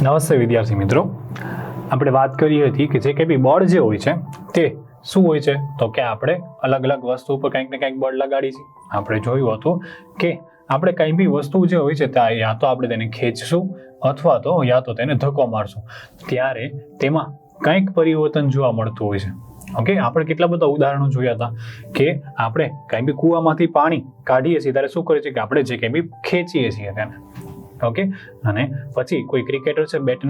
નમસ્તે વિદ્યાર્થી મિત્રો, આપણે વાત કરી હતી કે જે કંઈ બી બળ જે હોય છે તે શું હોય છે તો કે આપણે અલગ અલગ વસ્તુ ઉપર કંઈક ને કંઈક બળ લગાડી છે. આપણે જોયું હતું કે આપણે કંઈ બી વસ્તુ જે હોય છે ત્યાં યા તો આપણે તેને ખેંચશું અથવા તો યા તો તેને ધક્કો મારશું ત્યારે તેમાં કંઈક પરિવર્તન જોવા મળતું હોય છે. ઓકે, આપણે કેટલા બધા ઉદાહરણો જોયા હતા કે આપણે કંઈ બી કૂવામાંથી પાણી કાઢીએ છીએ ત્યારે શું કરીએ છીએ કે આપણે જે કંઈ બી ખેંચીએ છીએ તેને. ઓકે, અને પછી કોઈ ક્રિકેટર છે બેટ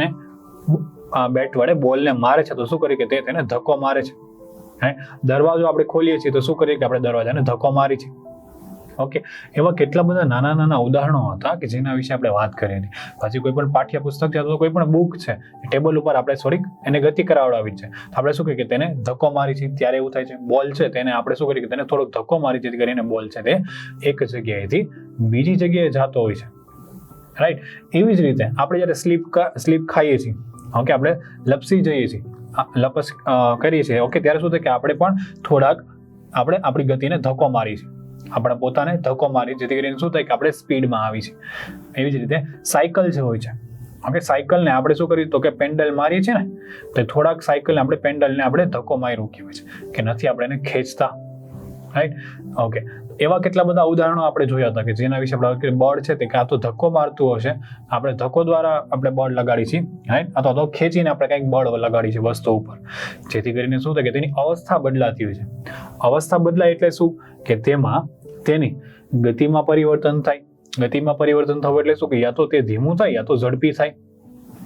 વડે બોલને મારે છે તો શું કરીએ કે તેને ધક્કો મારે છે. દરવાજો આપણે ખોલીએ છીએ તો શું કરીએ કે આપણે દરવાજાને ધક્કો મારી છે. ઓકે, એવા કેટલા બધા નાના નાના ઉદાહરણો હતા કે જેના વિશે આપણે વાત કરી હતી. પછી કોઈ પણ પાઠ્યપુસ્તક છે અથવા કોઈ પણ બુક છે ટેબલ ઉપર આપણે થોડીક એને ગતિ કરાવડાવી છે તો આપણે શું કહીએ કે તેને ધક્કો મારી છે ત્યારે એવું થાય છે. બોલ છે તેને આપણે શું કરીએ કે તેને થોડોક ધક્કો મારી જેથી કરીને બોલ છે તે એક જગ્યાએથી બીજી જગ્યાએ જતો હોય છે. રાઈટ, એવી જ રીતે આપણે જ્યારે સ્લીપ ખાઈએ છીએ, ઓકે, આપણે લપસી જઈએ છીએ, લપસ કરીએ છીએ, ઓકે, ત્યારે શું થાય કે આપણે પણ થોડાક આપણે આપણી ગતિને ધક્કો મારી છે, આપણે પોતાને ધક્કો મારી જેથી કરીને શું થાય કે આપણે સ્પીડમાં આવી છે. એવી જ રીતે સાયકલ જે હોય છે, ઓકે, સાયકલને આપણે શું કરીએ તો કે પેન્ડલ મારીએ છીએ ને તો થોડાક સાયકલને આપણે પેન્ડલને આપણે ધક્કો મારી રોકીએ છીએ કે નથી આપણે એને ખેંચતા. રાઈટ, ઓકે, એવા કેટલા બધા ઉદાહરણો આપણે જોયા હતા કે જેના વિશે આપણે બળ છે તે કાં તો ધક્કો મારતું હશે, આપણે ધક્કો દ્વારા આપણે બળ લગાડી છીએ, રાઈટ, અથવા તો ખેંચીને આપણે કંઈક બળ લગાડી છે વસ્તુ ઉપર જેથી કરીને શું થાય કે તેની અવસ્થા બદલાતી હોય છે. અવસ્થા બદલાય એટલે શું કે તેમાં તેની ગતિમાં પરિવર્તન થાય. ગતિમાં પરિવર્તન થવું એટલે શું કે યા તો તે ધીમું થાય યા તો ઝડપી થાય,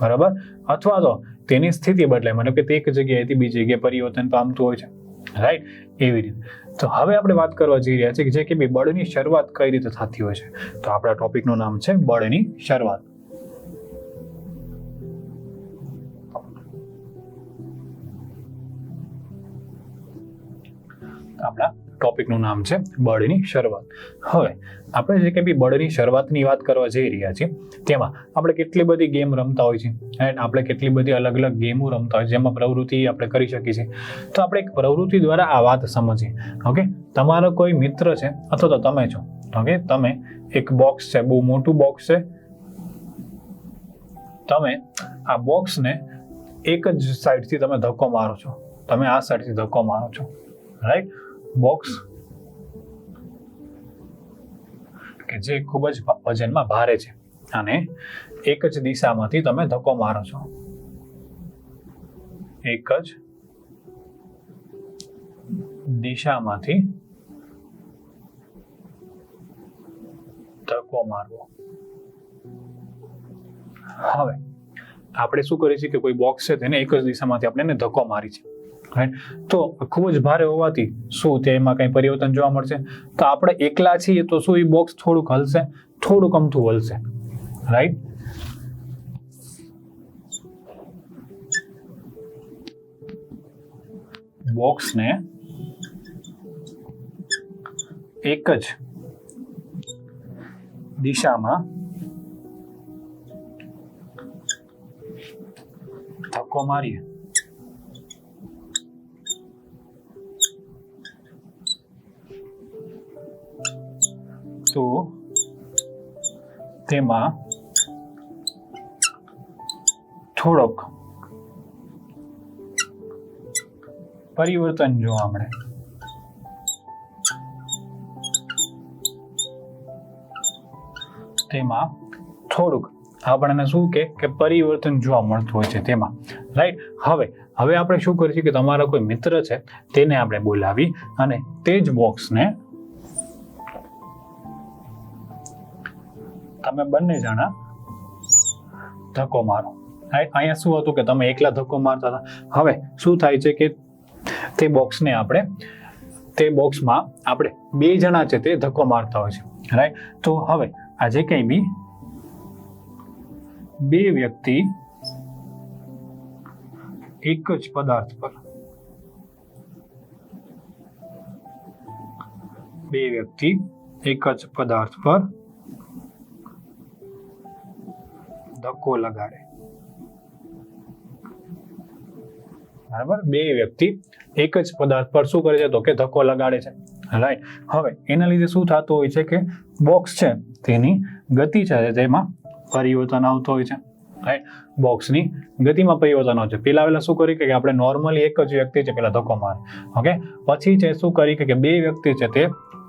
બરાબર, અથવા તો તેની સ્થિતિ બદલાય, મતલબ કે તે એક જગ્યાએથી બીજી જગ્યાએ પરિવર્તન પામતું હોય છે. રાઈટ, એવી રીતે. તો હવે આપણે વાત કરવા જઈ રહ્યા છીએ કે જે કે બળની શરૂઆત કઈ રીતે થતી હોય છે. તો આપણા ટોપિકનું નામ છે બળની શરૂઆત. આપણા ટોપિકનું નામ છે બળની શરૂઆત. હવે આપણે જે કંઈ બી બળની શરૂઆતની વાત કરવા જઈ રહ્યા છીએ તેમાં આપણે કેટલી બધી ગેમ રમતા હોય છે, આપણે કેટલી બધી અલગ અલગ ગેમો રમતા હોય જેમાં પ્રવૃત્તિ આપણે કરી શકીએ છીએ. તો આપણે એક પ્રવૃત્તિ દ્વારા આ વાત સમજીએ. ઓકે, તમારો કોઈ મિત્ર છે અથવા તો તમે છો, ઓકે, તમે એક બોક્સ છે, બહુ મોટું બોક્સ છે, તમે આ બોક્સને એક જ સાઈડથી તમે ધક્કો મારો છો, તમે આ સાઈડથી ધક્કો મારો છો, રાઈટ. બોક્સ કે જે ખૂબ જ વજનમાં ભારે છે અને એક જ દિશામાંથી તમે ધક્કો મારો છો, એક જ દિશામાંથી ધક્કો મારવો. હવે આપણે શું કરીએ છીએ કે કોઈ બોક્સ છે તેને એક જ દિશામાંથી આપણે એને ધક્કો મારી છે, રાઈટ. તો ખૂબ જ ભારે હોવાથી શું તેમાં કંઈ પરિવર્તન જોવા મળશે? તો આપણે એકલા છીએ તો શું એ બોક્સ થોડુંક હલશે, થોડુંક અમથું હલશે, રાઈટ. બોક્સને એક જ દિશામાં ધક્કો મારીએ તો તેમાં થોડોક પરિવર્તન જોવા મળે. તેમાં થોડુંક આપણને શું કે પરિવર્તન જોવા મળતું હોય છે તેમાં, રાઈટ. હવે આપણે શું કરીએ છીએ કે તમારો કોઈ મિત્ર છે તેને આપણે બોલાવી અને તે જ બોક્સને તમે બંને જણા ધક્કો મારો. અહીંયા શું હતું કે તમે એકલા ધક્કો મારતા હતા, હવે શું થાય છે કે તે બોક્સમાં આપણે બે જણા છે તે ધક્કો મારતા હોય છે, રાઈટ. તો હવે આ જે કંઈ બી બે વ્યક્તિ એક જ પદાર્થ પર ધક્કો લગાડે, બરાબર. બે વ્યક્તિ એક જ પદાર્થ પર શું કરે છે તો કે ધક્કો લગાડે છે, રાઈટ. હવે એના લીધે શું થતું હોય છે કે બોક્સ છે તેની ગતિ છે તેમાં પરિવર્તન આવતો હોય છે, રાઈટ, બોક્સની ગતિમાં પરિવર્તન આવે છે. પહેલા શું કરી કે આપણે નોર્મલી એક જ વ્યક્તિ છે પેલા ધક્કો મારે, ઓકે, પછી છે શું કરી કે બે વ્યક્તિ છે તે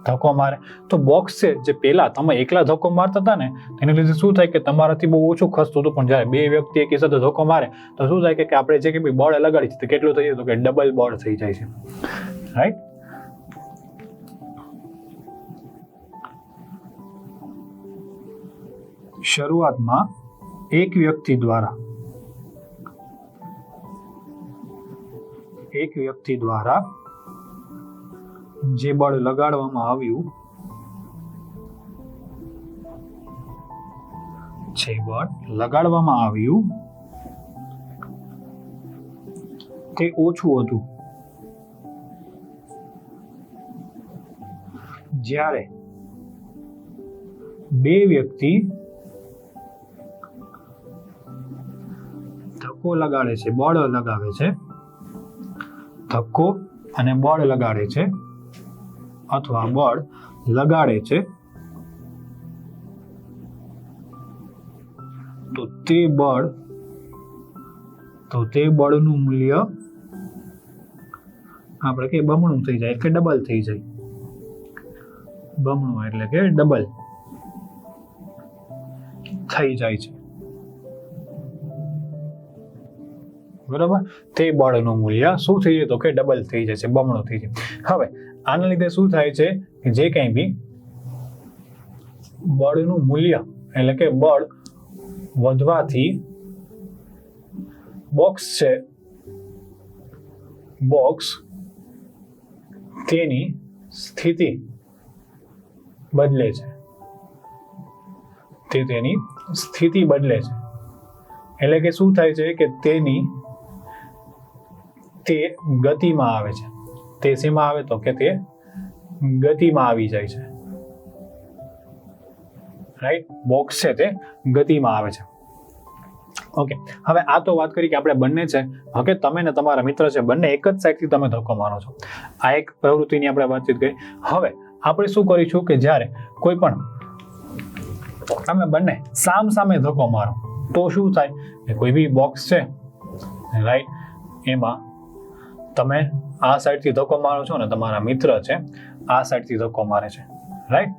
ધક્કો મારે. તો બોક્સ છે જે પહેલા તમે એકલા ધક્કો મારતા હતા ને તેને લીધે શું થાય કે તમારાથી બહુ ઓછું ખસતું હતું, પણ જ્યારે બે વ્યક્તિ એક સાથે ધક્કો મારે તો શું થાય કે આપણે જે કે બળ લગાડી છે તો કેટલું થઈ જાય તો કે ડબલ બળ થઈ જાય છે. રાઈટ, શરૂઆતમાં એક વ્યક્તિ દ્વારા જે બળ લગાડવામાં આવ્યું તે ઓછું હતું જ્યારે બે વ્યક્તિ ધક્કો લગાડે છે, બળ લગાવે છે, ધક્કો અને બળ લગાડે છે અથવા બળ લગાડે છે, તો તે બળનું મૂલ્ય આપણે કે બમણું થઈ જાય કે ડબલ થઈ જાય. બમણું એટલે કે ડબલ થઈ જાય છે. બરાબર, તે બળનું મૂલ્ય શું થઈ જાય તો કે ડબલ થઈ જાય છે, બમણું થઈ જાય. હવે આના લીધે શું થાય છે કે જે કંઈ બી બળનું મૂલ્ય એટલે કે બળ વધવાથી બોક્સ તેની સ્થિતિ બદલે છે. તેની સ્થિતિ બદલે છે એટલે કે શું થાય છે કે તે ગતિમાં આવે છે. તે શેમાં આવે તો કે તે ગતિમાં આવી જાય છે. રાઈટ, બોક્સ છે તે ગતિમાં આવે છે. ઓકે, હવે આ તો વાત કરી કે આપણે બંને છે, ઓકે, તમે ને તમારા મિત્ર છે, બંને એક જ સાઈડથી તમે ધક્કો મારો છો. આ એક પ્રવૃત્તિની આપણે વાતચીત કરી. હવે આપણે શું કરીશું કે જ્યારે કોઈ પણ તમે બંને સામે ધક્કો મારો તો શું થાય કે કોઈ બી બોક્સ છે, રાઈટ, એમાં તમે આ સાઈડથી ધક્કો મારો છો ને તમારા મિત્ર છે આ સાઈડથી ધક્કો મારે છે. રાઈટ,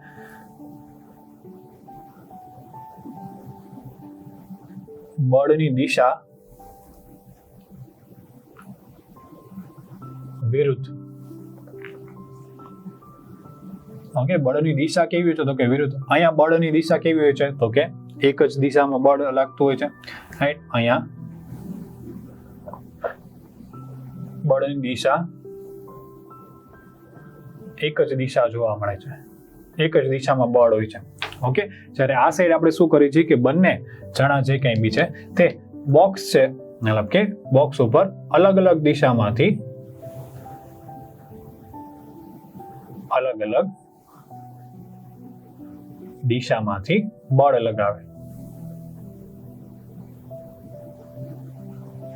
બળની દિશા વિરુદ્ધ. ઓકે, બળની દિશા કેવી હોય છે તો કે વિરુદ્ધ. અહીંયા બળની દિશા કેવી હોય છે તો કે એક જ દિશામાં બળ લાગતું હોય છે. રાઈટ, અહીંયા બળની દિશા એક જ દિશા જોવા મળે છે, એક જ દિશામાં બળ હોય છે. ઓકે, જ્યારે આ સાઈડ આપણે શું કરીએ છીએ કે બંને જણા જે કંઈ બી છે તે બોક્સ છે, મતલબ કે બોક્સ ઉપર અલગ અલગ દિશામાંથી બળ લગાવે.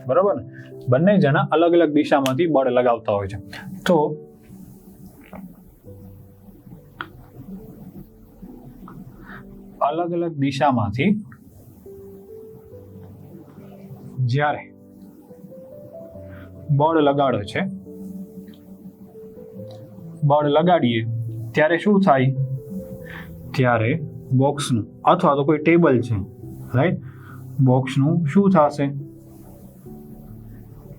બરોબર ને, બંને જણા અલગ અલગ દિશામાંથી બળ લગાવતા હોય છે. તો અલગ અલગ દિશામાંથી જ્યારે બળ લગાડે છે, બળ લગાડીએ ત્યારે શું થાય, ત્યારે બોક્સનું અથવા તો કોઈ ટેબલ છે, રાઈટ, બોક્સનું શું થશે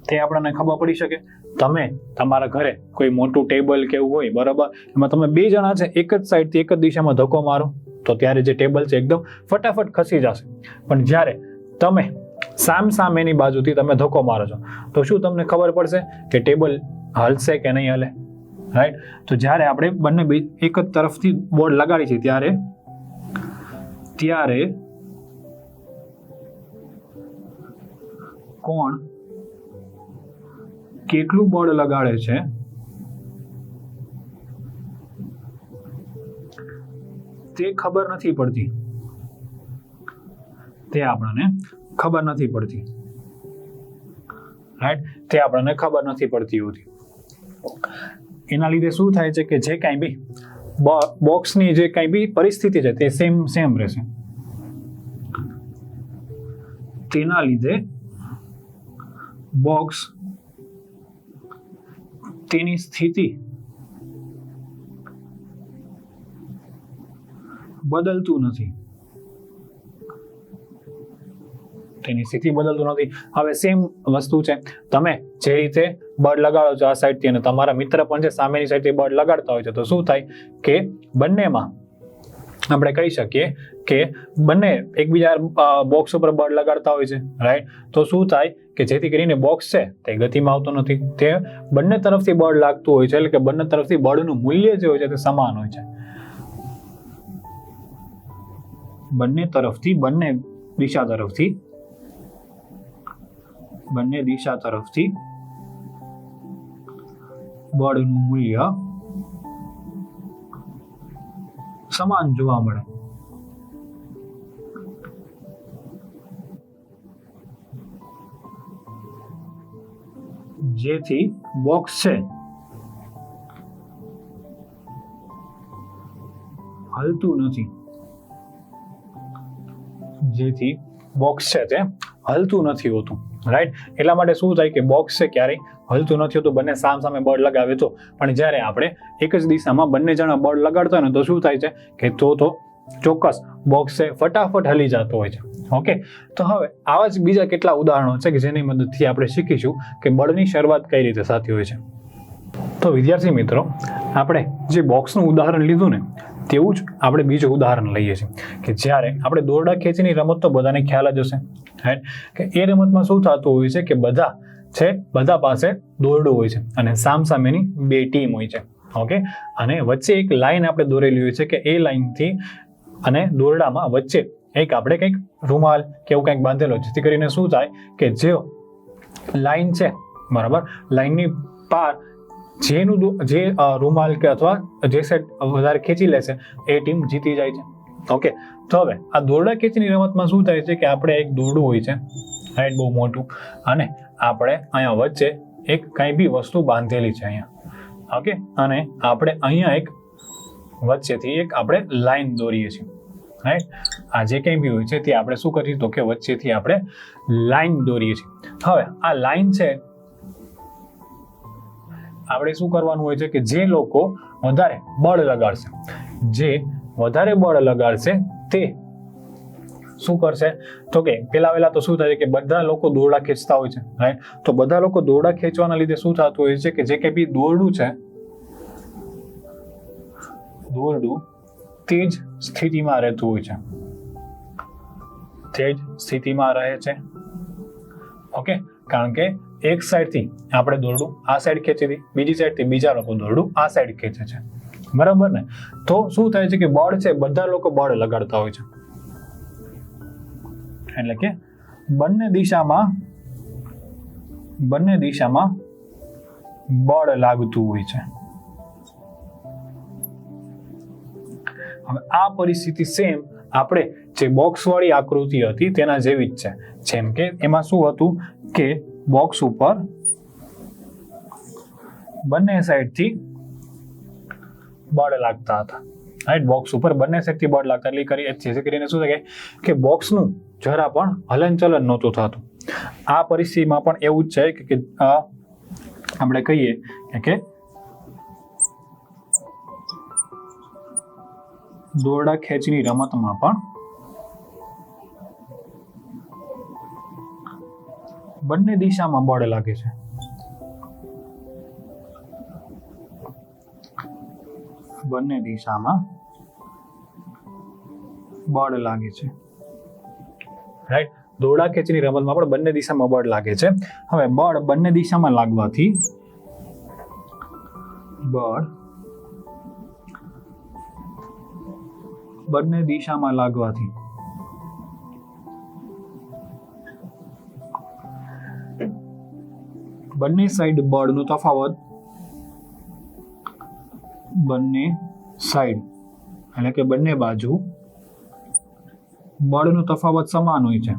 તે આપણને ખબર પડી શકે. તમે તમારા ઘરે કોઈ મોટું ટેબલ કે એવું હોય, બરાબર, એમાં તમે બે જણા છે એક જ સાઈડથી એક જ દિશામાં ધક્કો મારો તો ત્યારે જે ટેબલ છે એકદમ ફટાફટ ખસી જશે. પણ જ્યારે તમે સામેની બાજુથી તમે ધક્કો મારો છો તો શું તમને ખબર પડશે કે ટેબલ હલશે કે નહીં હલે. રાઈટ, તો જ્યારે આપણે બંને એક જ તરફથી બોર્ડ લગાડી છે ત્યારે કોણ કેટલું બળ લગાડે છે તે ખબર નથી પડતી, તે આપણને ખબર નથી પડતી. રાઈટ, તે આપણને ખબર નથી પડતી હોતી. એના લીધે શું થાય છે કે જે કાંઈ બી બોક્સની જે કાંઈ બી પરિસ્થિતિ છે તે સેમ રહેશે. તેના લીધે બોક્સ તેની સ્થિતિ બદલતું નથી. તેની સ્થિતિ બદલતું નથી. હવે સેમ વસ્તુ છે, તમે જે રીતે બળ લગાડો છો આ સાઈડથી અને તમારા મિત્ર પણ છે સામેની સાઈડથી બળ લગાડતા હોય છે, તો શું થાય કે બંનેમાં આપણે કહી શકીએ કે બંને એકબીજા બોક્સ ઉપર બળ લગાડતા હોય છે, રાઈટ? તો શું થાય કે જેથી કરીને બોક્સ છે તે ગતિમાં આવતો નથી, તે બંને તરફથી બળ લાગતું હોય છે, એટલે કે બંને તરફથી બળનું મૂલ્ય જે હોય છે તે સમાન હોય છે. બંને દિશા તરફથી બળનું મૂલ્ય સમાન જોવા મળે. જેથી બોક્સ છે હલતું નથી. હોતું, રાઈટ? એટલા માટે શું થાય કે બોક્સ છે ક્યારેય હલતું નથી હોતું, બંને સામે બળ લગાવે તો. પણ જ્યારે આપણે એક જ દિશામાં બંને જણા બળ લગાડતા હોય ને તો શું થાય છે કે તો ચોક્કસ બોક્સ છે ફટાફટ હલી જતો હોય છે. ઓકે, તો હવે આવા જ બીજા કેટલા ઉદાહરણો છે કે જેની મદદથી આપણે શીખીશું કે બળની શરૂઆત કઈ રીતે થતી હોય છે. તો વિદ્યાર્થી મિત્રો, આપણે જે બોક્સનું ઉદાહરણ લીધું ને તેવું જ આપણે બીજું ઉદાહરણ લઈએ છીએ કે જ્યારે આપણે દોરડા ખેંચીની રમત તો બધાને ખ્યાલ જ હશે, રાઈટ? કે એ રમતમાં શું થતું હોય છે કે બધા પાસે દોરડું હોય છે અને સામેની બે ટીમ હોય છે. ઓકે, અને વચ્ચે એક લાઈન આપણે દોરેલી હોય છે કે એ લાઈનથી અને દોરડામાં વચ્ચે આપણે કંઈક રૂમાલ કે એવું કંઈક બાંધેલો, જેથી કરીને શું થાય કે જે લાઈન છે, બરાબર, લાઈનની પાર જે રૂમાલ કે અથવા જે સેટ વધારે ખેંચી લેશે એ ટીમ જીતી જાય છે. ઓકે, તો હવે આ દોરડા ખેંચીની રમતમાં શું થાય છે કે આપણે એક દોરડું હોય છે, રાઈટ, બહુ મોટું, અને આપણે અહીંયા વચ્ચે એક કંઈ બી વસ્તુ બાંધેલી છે અહીંયા. ઓકે, અને આપણે અહીંયા એક વચ્ચેથી આપણે લાઈન દોરીએ છીએ, રાઈટ? આ જે કંઈ બી હોય છે તે આપણે શું કરીએ તો કે વચ્ચેથી આપણે લાઈન દોરીએ છીએ. હવે આ લાઈન છે, આપણે શું કરવાનું હોય છે કે જે લોકો વધારે બળ લગાડશે તે શું કરશે તો કે પેલા તો શું થાય કે બધા લોકો દોરડા ખેંચતા હોય છે, રાઈટ? તો બધા લોકો દોરડા ખેંચવાના લીધે શું થતું હોય છે કે જે કંઈ બી દોરડું છે, દોરડું તે જ સ્થિતિમાં રહેતું હોય છે, તે જ સ્થિતિમાં રહે છે. ઓકે, કારણ કે એક સાઈડથી આપણે દોરડું આ સાઈડ ખેંચી હતી, બીજી સાઈડથી બીજા લોકો દોરડું આ સાઈડ ખેંચે છે, બરાબર ને? તો શું થાય છે કે બળ છે, બધા લોકો બળ લગાડતા હોય છે, એટલે કે બંને દિશામાં બળ લાગતું હોય છે. હવે આ પરિસ્થિતિ સેમ આપણે જે બોક્સ વાળી આકૃતિ હતી તેના જેવી જ છે. જેમ કે એમાં શું હતું કે બોક્સ ઉપર બંને સાઈડથી બળ લાગતા હતા, રાઈટ? બોક્સ ઉપર બંને સાઈડથી બળ લાગતા, જેથી કરીને શું થાય કે બોક્સનું જરા પણ હલનચલન નહોતું થતું. આ પરિસ્થિતિમાં પણ એવું જ છે કે આપણે કહીએ કે દોરડા ખેંચની રમતમાં પણ બંને દિશામાં બળ લાગે છે. બંને દિશામાં બળ લાગે છે, રાઈટ? દોરડા ખેંચની રમતમાં પણ બંને દિશામાં બળ લાગે છે. હવે બળ બંને દિશામાં લાગવાથી બંને સાઈડ બળનો તફાવત એટલે કે બંને બાજુ બળનો તફાવત સમાન હોય છે.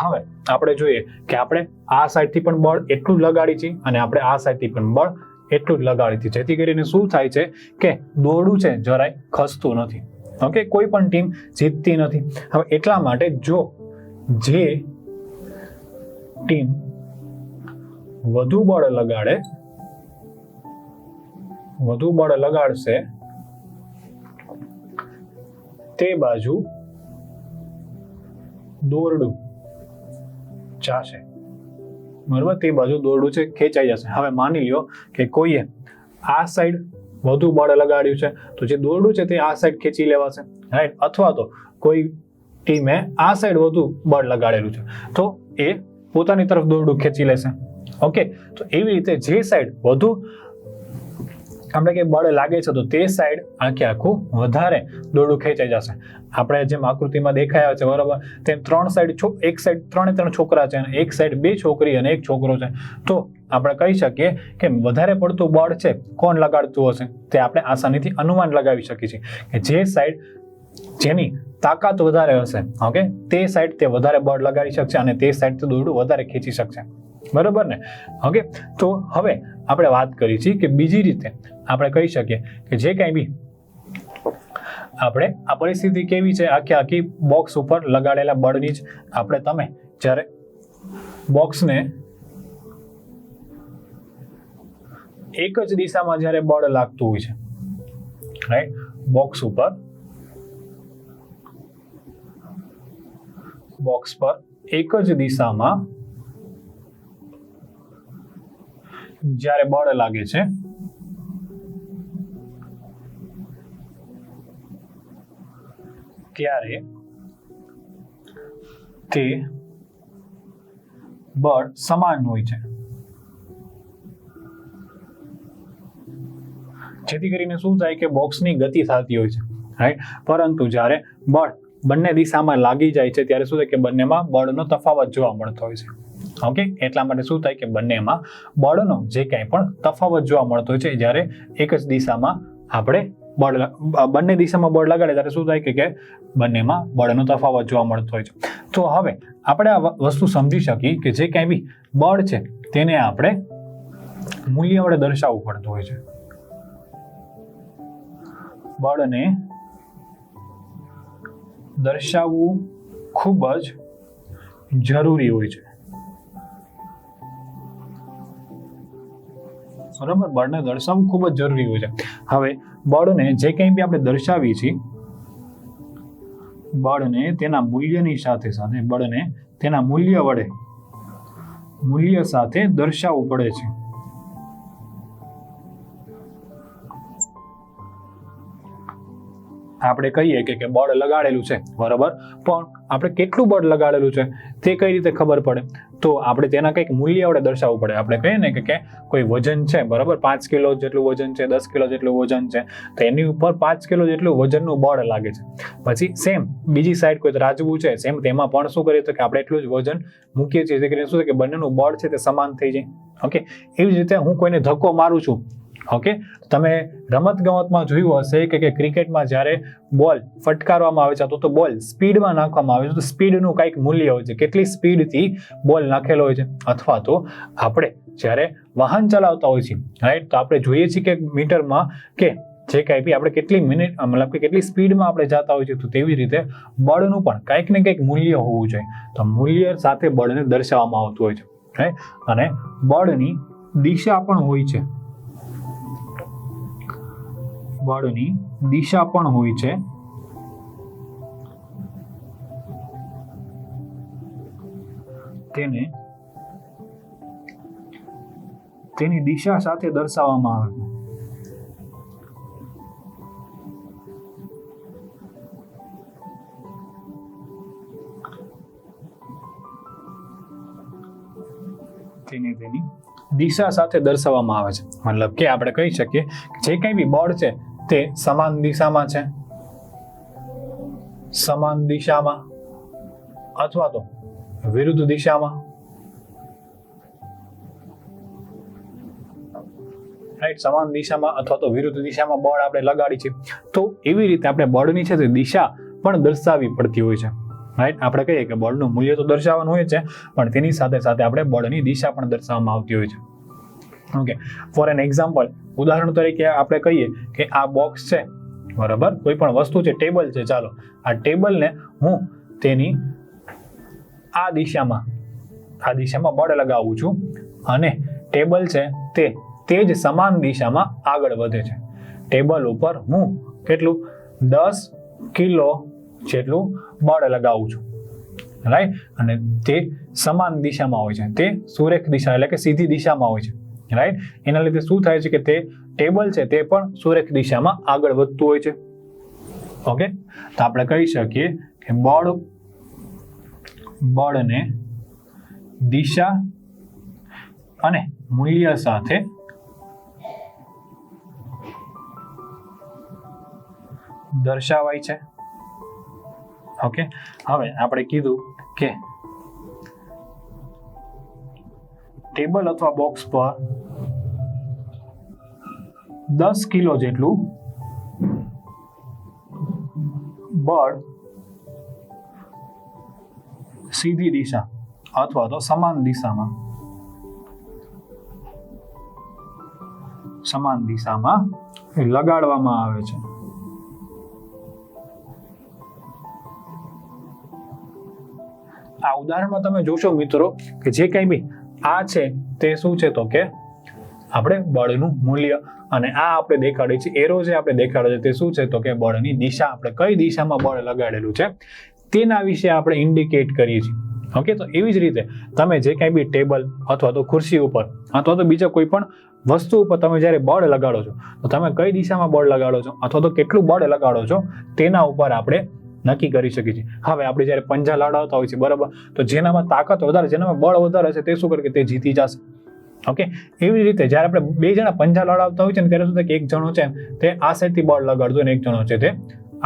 હવે આપણે જોઈએ કે આપણે આ સાઈડથી પણ બળ એટલું જ લગાડી છીએ અને આપણે આ સાઈડથી પણ બળ એટલું જ લગાડી છીએ, જેથી કરીને શું થાય છે કે દોરડું છે જરાય ખસતું નથી. ઓકે, કોઈ પણ ટીમ જીતતી નથી. હવે એટલા માટે જો જે ટીમ વધુ બળ લગાડશે તે બાજુ દોરડું જાશે, બરાબર, તે બાજુ દોરડું છે ખેંચાઈ જશે. હવે માની લ્યો કે કોઈએ આ સાઈડ વધુ બળ લગાડ્યું છે તો જે દોરડું છે તે આ સાઈડ ખેંચી લેવાશે, રાઈટ. અથવા તો કોઈ ટીમે આ સાઈડ વધુ બળ લગાડેલું છે તો એ પોતાની તરફ દોરડું ખેંચી લેશે. ઓકે, તો એવી રીતે જે સાઈડ વધુ આપણે કે બળ લાગે છે તો તે સાઈડ આખું વધારે દોરડું ખેંચાઈ જશે. આપણે જેમ આકૃતિમાં દેખાયા છે, બરાબર, તેમ ત્રણ સાઈડ, એક સાઈડ 3 છોકરા છે અને એક સાઈડ 2 છોકરી અને 1 છોકરો છે, તો આપણે કહી શકીએ કે વધારે પડતું બળ છે કોણ લગાડતું હશે તે આપણે આસાનીથી અનુમાન લગાવી શકીએ છીએ કે જે સાઈડ જેની તાકાત વધારે હશે, ઓકે, તે સાઈડ તે વધારે બળ લગાડી શકશે અને તે સાઈડ દોરડું વધારે ખેંચી શકશે, બરાબર ને. ઓકે, તો હવે આપણે વાત કરી છીએ કે બીજી રીતે આપણે કહી શકીએ કે જે કંઈ બી આપણે આ પરિસ્થિતિ કેવી છે, આખી બોક્સ ઉપર લગાડેલા બળની જ આપણે તમે જ્યારે બોક્સને એક જ દિશામાં જ્યારે બળ લાગતું હોય છે, રાઈટ, બોક્સ પર એક જ દિશામાં જ્યારે બળ લાગે છે ત્યારે તે બળ સમાન હોય છે, જેથી કરીને શું થાય કે બોક્સની ગતિ થતી હોય છે, રાઈટ. પરંતુ જ્યારે બળ બંને દિશામાં લાગી જાય છે ત્યારે શું થાય કે બંનેમાં બળનો તફાવત જોવા મળતો હોય છે. ઓકે, એટલા માટે શું થાય કે બંનેમાં બળનો જે કંઈ પણ તફાવત જોવા મળતો હોય છે, જ્યારે એક જ દિશામાં આપણે બંને દિશામાં બળ લગાડે ત્યારે શું થાય કે બંનેમાં બળનો તફાવત જોવા મળતો હોય છે. તો હવે આપણે આ વસ્તુ સમજી શકીએ કે જે કંઈ બી બળ છે તેને આપણે મૂલ્ય વડે દર્શાવવું પડતું હોય છે. બળને દર્શાવવું ખૂબ જ જરૂરી હોય છે, બરાબર. બળને દર્શાવવું ખૂબ જ જરૂરી હોય છે. હવે બળને જે કંઈ બી આપણે દર્શાવીએ છીએ, બળને તેના મૂલ્યની સાથે બળને તેના મૂલ્ય સાથે દર્શાવવું પડે છે. આપણે કહીએ કે બળ લગાડેલું છે, બરાબર, પણ આપણે કેટલું બળ લગાડેલું છે તે કઈ રીતે ખબર પડે? તો આપણે તેના કંઈક મૂલ્ય વડે દર્શાવવું પડે. આપણે કહીએ ને કે કોઈ વજન છે, બરાબર, 5 કિલો જેટલું વજન છે, 10 કિલો જેટલું વજન છે, તો એની ઉપર 5 કિલો જેટલું વજનનું બળ લાગે છે. પછી સેમ બીજી સાઈડ કોઈ રાજવું છે, સેમ તેમાં પણ શું કરીએ તો કે આપણે એટલું જ વજન મૂકીએ છીએ, જેથી કરીને શું થાય કે બંનેનું બળ છે તે સમાન થઈ જાય. ઓકે, એવી જ રીતે હું કોઈને ધક્કો મારું છું, ઓકે, તમે રમત ગમતમાં જોયું હશે કે ક્રિકેટમાં જ્યારે બોલ ફટકારવામાં આવે છે તો બોલ સ્પીડમાં નાખવામાં આવે છે તો સ્પીડનું કંઈક મૂલ્ય હોય છે, કેટલી સ્પીડથી બોલ નાખેલો હોય છે. અથવા તો આપણે જ્યારે વાહન ચલાવતા હોય છે, રાઈટ, તો આપણે જોઈએ છીએ કે મીટરમાં કે જે કાંઈ બી આપણે કેટલી મિનિટ મતલબ કે કેટલી સ્પીડમાં આપણે જતા હોય છે, તો તેવી રીતે બળનું પણ કંઈક ને કંઈક મૂલ્ય હોવું જોઈએ. તો મૂલ્ય સાથે બળને દર્શાવવામાં આવતું હોય છે, રાઈટ. અને બળની દિશા પણ હોય છે, બળની દિશા પણ હોય છે. તેની દિશા સાથે દર્શાવવામાં આવે છે. તેની દિશા સાથે દર્શાવવામાં આવે છે. મતલબ કે આપણે કહી શકીએ કે જે કંઈ બી બળ છે તે સમાન દિશામાં છે, સમાન દિશામાં અથવા તો વિરુદ્ધ દિશામાં, રાઈટ, સમાન દિશામાં અથવા તો વિરુદ્ધ દિશામાં બળ આપણે લગાડી છે. તો એવી રીતે આપણે બળની છે તે દિશા પણ દર્શાવવી પડતી હોય છે. રાઈટ. આપણે કહીએ કે બળનું મૂલ્ય તો દર્શાવવાનું હોય છે, પણ તેની સાથે સાથે આપણે બળની દિશા પણ દર્શાવવામાં આવતી હોય છે. ઓકે, ફોર એન એક્ઝામ્પલ, ઉદાહરણ તરીકે આપણે કહીએ કે આ બોક્સ છે, બરાબર, કોઈ પણ વસ્તુ છે, ટેબલ છે, ચાલો આ ટેબલને હું તેની આ દિશામાં બળ લગાવું છું અને ટેબલ છે તે જ સમાન દિશામાં આગળ વધે છે. ટેબલ ઉપર હું કેટલું 10 કિલો જેટલું બળ લગાવું છું, રાઈટ, અને તે સમાન દિશામાં હોય છે, તે સુરેખ દિશા એટલે કે સીધી દિશામાં હોય છે, રાઈટ. એના લીધે શું થાય છે કે તે ટેબલ છે તે પણ સુરેખ દિશામાં આગળ વધતું હોય છે. ઓકે, તો આપણે કહી શકીએ કે બળને દિશા અને મૂલ્ય સાથે દર્શાવાય છે. ઓકે, હવે આપણે કીધું કે ટેબલ અથવા બોક્સ પર 10 કિલો જેટલું બળ સીધી દિશા અથવા તો સમાન દિશામાં લગાડવામાં આવે છે. આ ઉદાહરણમાં તમે જોશો મિત્રો કે જે કંઈ બી આ છે તે શું છે તો કે આપણે બળનું મૂલ્ય, અને આ આપણે દેખાડે છે એરો જે આપણે દેખાડે છે તે શું છે તો કે બળની દિશા, આપણે કઈ દિશામાં બળ લગાડેલું છે તેના વિશે આપણે ઇન્ડિકેટ કરીએ છીએ. ઓકે, તો એવી જ રીતે તમે જે કંઈ બી ટેબલ અથવા તો ખુરશી ઉપર અથવા તો બીજા કોઈ પણ વસ્તુ ઉપર તમે જ્યારે બળ લગાડો છો તો તમે કઈ દિશામાં બળ લગાડો છો અથવા તો કેટલું બળ લગાડો છો તેના ઉપર આપણે નક્કી કરી શકીએ છીએ. હવે આપણે જ્યારે પંજા લડાવતા હોય છે, બરાબર, તો જેનામાં તાકાત વધારે, જેનામાં બળ વધારે છે તે શું કરે કે તે જીતી જશે. ઓકે, એવી રીતે જ્યારે આપણે બે જણા પંજા લડાવતા હોય છે ને ત્યારે શું થાય કે એક જણો છે તે આ સાઈડથી બળ લગાડતો અને એક જણો છે તે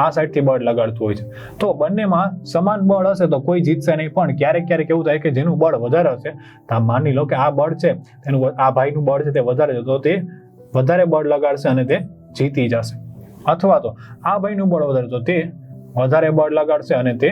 આ સાઈડથી બળ લગાડતું હોય છે. તો બંનેમાં સમાન બળ હશે તો કોઈ જીતશે નહીં, પણ ક્યારેક એવું થાય કે જેનું બળ વધારે હશે, તો માની લો કે આ બળ છે તેનું, આ ભાઈનું બળ છે તે વધારે છે, તો તે વધારે બળ લગાડશે અને તે જીતી જશે. અથવા તો આ ભાઈનું બળ વધારે તો તે વધારે બળ લગાડશે અને તે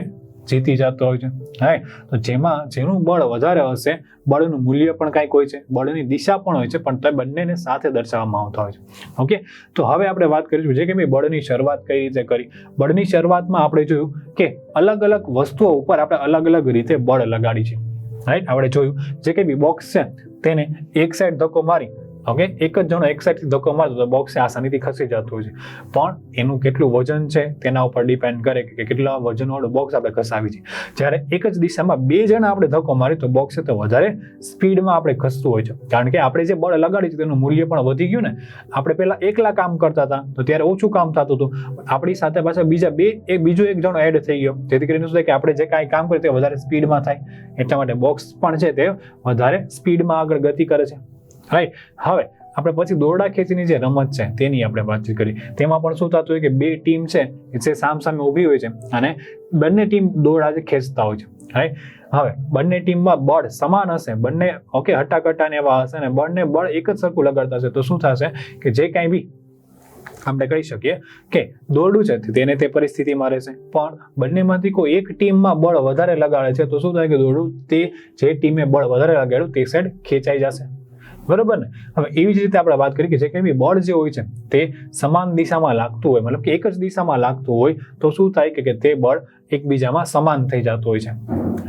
જીતી જતો હોય છે. હા, તો જેનું બળ વધારે હશે, બળનું મૂલ્ય પણ કાંઈક હોય છે, બળની દિશા પણ હોય છે, પણ તે બંનેને સાથે દર્શાવવામાં આવતા હોય છે. ઓકે, તો હવે આપણે વાત કરીશું જે કે ભાઈ બળની શરૂઆત કઈ રીતે કરી. બળની શરૂઆતમાં આપણે જોયું કે અલગ અલગ વસ્તુઓ ઉપર આપણે અલગ અલગ રીતે બળ લગાડી છે, રાઈટ. આપણે જોયું જે કે બી બોક્સ છે તેને એક સાઈડ ધક્કો મારી, ઓકે, એક જ જણો એક સાઈડથી ધક્કો મારતો તો બોક્સ આસાનીથી ખસી જતું હોય છે, પણ એનું કેટલું વજન છે તેના ઉપર ડિપેન્ડ કરે કે કેટલા વજનવાળું બોક્સ આપણે ખસાવી છે. જ્યારે એક જ દિશામાં બે જણા આપણે ધક્કો મારી તો બોક્સ છે તો વધારે સ્પીડમાં આપણે ખસતું હોય છે, કારણ કે આપણે જે બળ લગાડી છે તેનું મૂલ્ય પણ વધી ગયું ને. આપણે પહેલા એકલા કામ કરતા હતા તો ત્યારે ઓછું કામ થતું હતું, આપણી સાથે પાછા બીજો એક જણો એડ થઈ ગયો, જેથી કરીને શું થાય કે આપણે જે કાંઈ કામ કરીએ તે વધારે સ્પીડમાં થાય. એટલા માટે બોક્સ પણ છે તે વધારે સ્પીડમાં આગળ ગતિ કરે છે, રાઈટ. હવે આપણે પછી દોરડા ખેંચીની જે રમત છે તેની આપણે વાતચીત કરી. તેમાં પણ શું થતું હોય કે બે ટીમ છે જે સામસામે ઊભી હોય છે અને બંને ટીમ દોરડા ખેંચતા હોય છે, રાઈટ. હવે બંને ટીમમાં બળ સમાન હશે, બંને ઓકે હટાકટાને એવા હશે અને બંને બળ એક જ સરખું લગાડતા હશે, તો શું થશે કે જે કાંઈ બી આપણે કહી શકીએ કે દોરડું છે તેને તે પરિસ્થિતિમાં રહેશે, પણ બંનેમાંથી કોઈ એક ટીમમાં બળ વધારે લગાડે છે તો શું થાય કે દોરડું તે જે ટીમે બળ વધારે લગાડ્યું તે સાઈડ ખેંચાઈ જશે, બરોબર ને. હવે એવી જ રીતે આપણે વાત કરી કે જે કંઈ બી બળ જે હોય છે તે સમાન દિશામાં લાગતું હોય, મતલબ કે એક જ દિશામાં લાગતું હોય તો શું થાય કે તે બળ એકબીજામાં સમાન થઈ જતું હોય છે,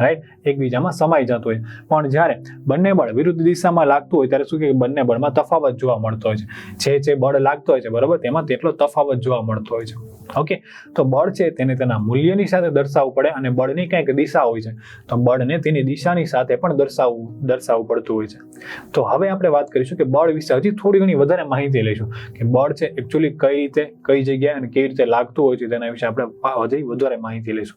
રાઈટ, એકબીજામાં સમાઈ જતું હોય. પણ જ્યારે બંને બળ વિરુદ્ધ દિશામાં લાગતું હોય ત્યારે શું કે બંને બળમાં તફાવત જોવા મળતો હોય છે. જે બળ લાગતો હોય છે, બરોબર, તેમાં તેટલો તફાવત જોવા મળતો હોય છે. ઓકે, તો બળ છે તેને તેના મૂલ્યની સાથે દર્શાવવું પડે, અને બળની કંઈક દિશા હોય છે તો બળને તેની દિશાની સાથે પણ દર્શાવવું પડતું હોય છે. તો હવે આપણે વાત કરીશું કે બળ વિશે હજી થોડી ઘણી વધારે માહિતી લઈશું કે બળ છે એકચ્યુઅલી કઈ રીતે, કઈ જગ્યાએ અને કેવી રીતે લાગતું હોય છે તેના વિશે આપણે હજી વધારે માહિતી લઈશું.